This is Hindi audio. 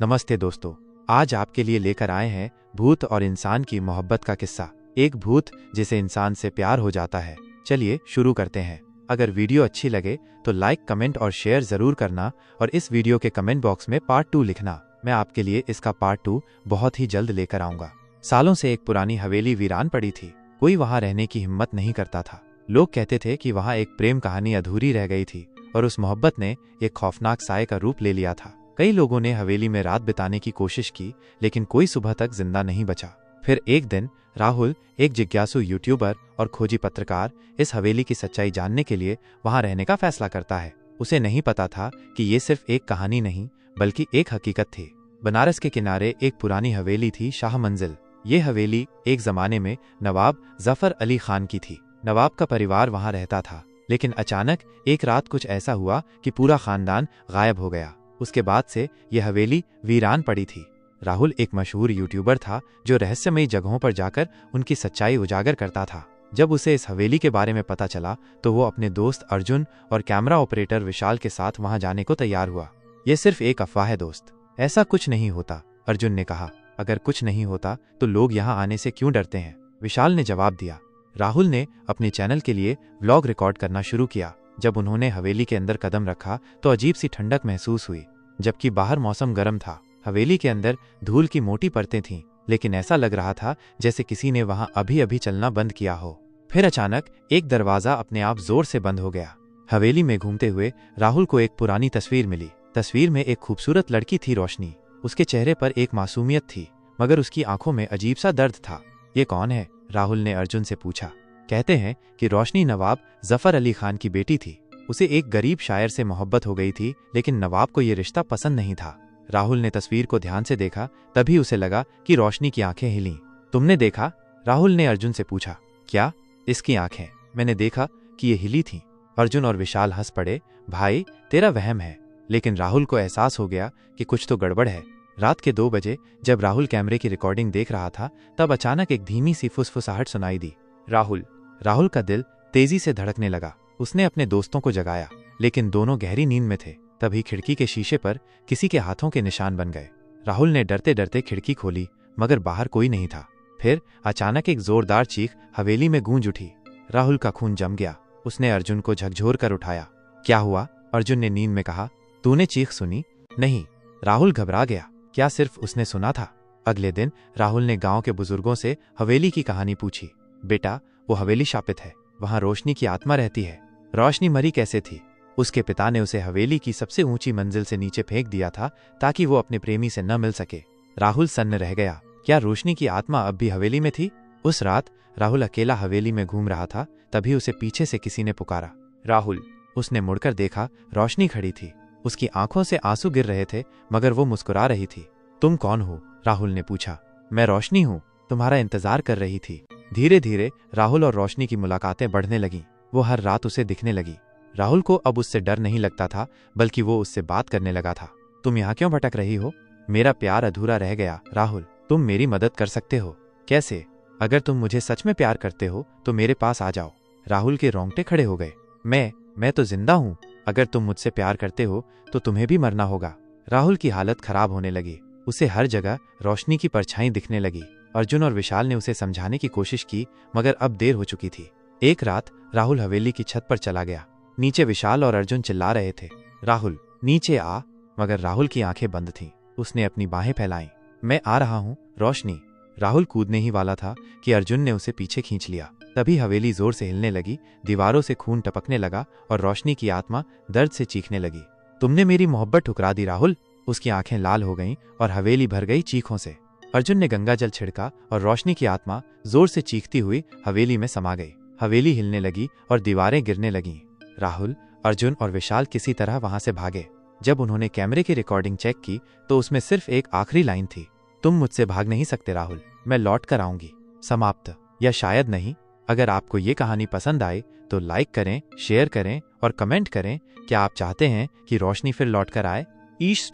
नमस्ते दोस्तों, आज आपके लिए लेकर आए हैं भूत और इंसान की मोहब्बत का किस्सा। एक भूत जिसे इंसान से प्यार हो जाता है। चलिए शुरू करते हैं। अगर वीडियो अच्छी लगे तो लाइक, कमेंट और शेयर जरूर करना और इस वीडियो के कमेंट बॉक्स में पार्ट 2 लिखना। मैं आपके लिए इसका पार्ट 2 बहुत ही जल्द लेकर आऊंगा। सालों से एक पुरानी हवेली वीरान पड़ी थी। कोई वहां रहने की हिम्मत नहीं करता था। लोग कहते थे कि वहां एक प्रेम कहानी अधूरी रह गई थी और उस मोहब्बत ने एक खौफनाक साये का रूप ले लिया था। कई लोगों ने हवेली में रात बिताने की कोशिश की, लेकिन कोई सुबह तक जिंदा नहीं बचा। फिर एक दिन राहुल, एक जिज्ञासु यूट्यूबर और खोजी पत्रकार, इस हवेली की सच्चाई जानने के लिए वहां रहने का फैसला करता है। उसे नहीं पता था कि ये सिर्फ एक कहानी नहीं बल्कि एक हकीकत थी। बनारस के किनारे एक पुरानी हवेली थी, शाह मंजिल। ये हवेली एक जमाने में नवाब जफर अली खान की थी। नवाब का परिवार वहां रहता था, लेकिन अचानक एक रात कुछ ऐसा हुआ कि पूरा खानदान गायब हो गया। उसके बाद से यह हवेली वीरान पड़ी थी। राहुल एक मशहूर यूट्यूबर था जो रहस्यमयी जगहों पर जाकर उनकी सच्चाई उजागर करता था। जब उसे इस हवेली के बारे में पता चला तो वो अपने दोस्त अर्जुन और कैमरा ऑपरेटर विशाल के साथ वहां जाने को तैयार हुआ। ये सिर्फ एक अफवाह है दोस्त, ऐसा कुछ नहीं होता, अर्जुन ने कहा। अगर कुछ नहीं होता तो लोग यहाँ आने से क्यों डरते हैं, विशाल ने जवाब दिया। राहुल ने अपने चैनल के लिए व्लॉग रिकॉर्ड करना शुरू किया। जब उन्होंने हवेली के अंदर कदम रखा तो अजीब सी ठंडक महसूस हुई। जबकि बाहर मौसम गर्म था, हवेली के अंदर धूल की मोटी परतें थीं, लेकिन ऐसा लग रहा था जैसे किसी ने वहां अभी अभी चलना बंद किया हो। फिर अचानक एक दरवाजा अपने आप जोर से बंद हो गया। हवेली में घूमते हुए राहुल को एक पुरानी तस्वीर मिली। तस्वीर में एक खूबसूरत लड़की थी, रोशनी। उसके चेहरे पर एक मासूमियत थी, मगर उसकी आंखों में अजीब सा दर्द था। ये कौन है, राहुल ने अर्जुन से पूछा। कहते हैं कि रोशनी नवाब जफर अली खान की बेटी थी। उसे एक गरीब शायर से मोहब्बत हो गई थी, लेकिन नवाब को यह रिश्ता पसंद नहीं था। राहुल ने तस्वीर को ध्यान से देखा, तभी उसे लगा कि रोशनी की आंखें हिलीं। तुमने देखा, राहुल ने अर्जुन से पूछा। क्या? इसकी आंखें? मैंने देखा कि ये हिली थीं। अर्जुन और विशाल हंस पड़े। भाई, तेरा वहम है। लेकिन राहुल को एहसास हो गया कि कुछ तो गड़बड़ है। रात के 2 बजे जब राहुल कैमरे की रिकॉर्डिंग देख रहा था, तब अचानक एक धीमी सी फुसफुसाहट सुनाई दी। राहुल का दिल तेजी से धड़कने लगा। उसने अपने दोस्तों को जगाया, लेकिन दोनों गहरी नींद में थे। तभी खिड़की के शीशे पर किसी के हाथों के निशान बन गए। राहुल ने डरते डरते खिड़की खोली, मगर बाहर कोई नहीं था। फिर अचानक एक जोरदार चीख हवेली में गूंज उठी। राहुल का खून जम गया। उसने अर्जुन को झकझोर कर उठाया। क्या हुआ, अर्जुन ने नींद में कहा। तूने चीख सुनी? नहीं, राहुल घबरा गया। क्या सिर्फ उसने सुना था? अगले दिन राहुल ने गांव के बुजुर्गों से हवेली की कहानी पूछी। बेटा, वो हवेली शापित है, वहां रोशनी की आत्मा रहती है। रोशनी मरी कैसे थी? उसके पिता ने उसे हवेली की सबसे ऊंची मंजिल से नीचे फेंक दिया था, ताकि वो अपने प्रेमी से न मिल सके। राहुल सन्न रह गया। क्या रोशनी की आत्मा अब भी हवेली में थी? उस रात राहुल अकेला हवेली में घूम रहा था, तभी उसे पीछे से किसी ने पुकारा। राहुल, उसने मुड़कर देखा। रोशनी खड़ी थी। उसकी आंखों से आंसू गिर रहे थे, मगर वो मुस्कुरा रही थी। तुम कौन हो? राहुल ने पूछा। मैं रोशनी हूँ, तुम्हारा इंतजार कर रही थी। धीरे धीरे राहुल और रोशनी की मुलाकातें बढ़ने लगीं। वो हर रात उसे दिखने लगी। राहुल को अब उससे डर नहीं लगता था, बल्कि वो उससे बात करने लगा था। तुम यहाँ क्यों भटक रही हो? मेरा प्यार अधूरा रह गया। राहुल, तुम मेरी मदद कर सकते हो। कैसे? अगर तुम मुझे सच में प्यार करते हो तो मेरे पास आ जाओ। राहुल के रोंगटे खड़े हो गए। मैं तो जिंदा हूँ। अगर तुम मुझसे प्यार करते हो तो तुम्हें भी मरना होगा। राहुल की हालत खराब होने लगी। उसे हर जगह रोशनी की परछाई दिखने लगी। अर्जुन और विशाल ने उसे समझाने की कोशिश की, मगर अब देर हो चुकी थी। एक रात राहुल हवेली की छत पर चला गया। नीचे विशाल और अर्जुन चिल्ला रहे थे, राहुल नीचे आ। मगर राहुल की आंखें बंद थीं। उसने अपनी बाहें फैलाईं। मैं आ रहा हूँ रोशनी। राहुल कूदने ही वाला था कि अर्जुन ने उसे पीछे खींच लिया। तभी हवेली जोर से हिलने लगी, दीवारों से खून टपकने लगा और रोशनी की आत्मा दर्द से चीखने लगी। तुमने मेरी मोहब्बत ठुकरा दी राहुल। उसकी आंखें लाल हो गईं और हवेली भर गई चीखों से। अर्जुन ने गंगा जल छिड़का और रोशनी की आत्मा जोर से चीखती हुई हवेली में समा गई। हवेली हिलने लगी और दीवारें गिरने लगीं। राहुल, अर्जुन और विशाल किसी तरह वहां से भागे। जब उन्होंने कैमरे की रिकॉर्डिंग चेक की तो उसमें सिर्फ एक आखिरी लाइन थी। तुम मुझसे भाग नहीं सकते राहुल, मैं लौट कर आऊंगी। समाप्त। या शायद नहीं। अगर आपको ये कहानी पसंद आई तो लाइक करें, शेयर करें और कमेंट करें। क्या आप चाहते हैं कि रोशनी फिर लौट कर आए? ईश